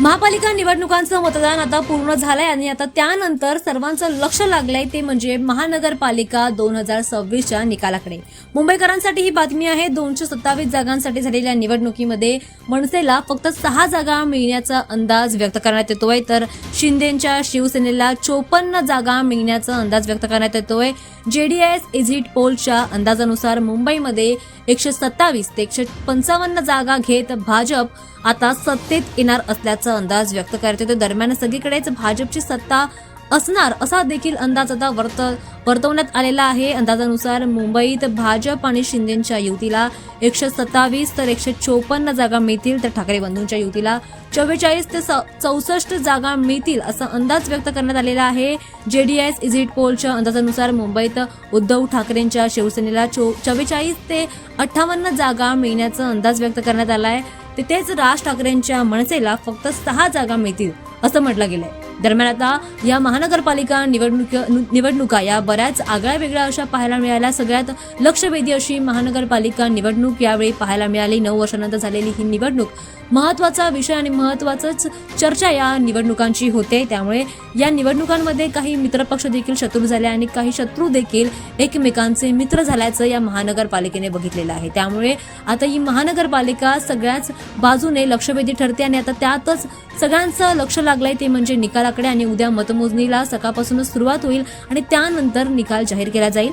महापालिका निवडणुकांचं मतदान आता पूर्ण झालंय आणि आता त्यानंतर सर्वांचं लक्ष लागलंय ते म्हणजे महानगरपालिका 2026च्या निकालाकडे। मुंबईकरांसाठी ही बातमी आहे। 227 जागांसाठी झालेल्या निवडणुकीमध्ये मनसेला फक्त 6 जागा मिळण्याचा अंदाज व्यक्त करण्यात येतोय, तर शिंदेच्या शिवसेनेला 54 जागा मिळण्याचा अंदाज व्यक्त करण्यात येतोय। जेडीएस एक्झिट पोलच्या अंदाजानुसार मुंबईमध्ये 127 ते 155 जागा घेत भाजप आता सत्तेत येणार असल्याचा अंदाज व्यक्त करण्यात येतो। दरम्यान सगळीकडेच भाजपची सत्ता असणार असा देखील अंदाज आता वर्तवण्यात आलेला आहे। अंदाजानुसार मुंबईत भाजप आणि शिंदेच्या युतीला 127 तर 154 जागा मिळतील, तर ठाकरे बंधूंच्या युतीला 44 ते 64 जागा मिळतील असा अंदाज व्यक्त करण्यात आलेला आहे। जेडीएस एक्झिट पोलच्या अंदाजानुसार मुंबईत उद्धव ठाकरेंच्या शिवसेनेला 44 ते 58 जागा मिळण्याचा अंदाज व्यक्त करण्यात आला आहे। तिथेच राज ठाकरेंच्या मनसेला फक्त 6 जागा मिळतील असं म्हटलं गेलंय। दरम्यान आता या महानगरपालिका निवडणुका या बऱ्याच आगळ्या वेगळ्या अशा पाहायला मिळाल्या। सगळ्यात लक्षवेधी अशी महानगरपालिका निवडणूक यावेळी पाहायला मिळाली। 9 वर्षांनंतर झालेली ही निवडणूक महत्वाचा विषय आणि महत्वाचंच चर्चा या निवडणुकांची होते। त्यामुळे या निवडणुकांमध्ये काही मित्रपक्ष देखील शत्रू झाले आणि काही शत्रू देखील एकमेकांचे मित्र झाल्याचं या महानगरपालिकेने बघितलेलं आहे। त्यामुळे आता ही महानगरपालिका सगळ्याच बाजूने लक्षवेधी ठरते आणि आता त्यातच सगळ्यांचं लक्ष लागलंय ते म्हणजे निकालाकडे। आणि उद्या मतमोजणीला सकाळपासूनच सुरुवात होईल आणि त्यानंतर निकाल जाहीर केला जाईल।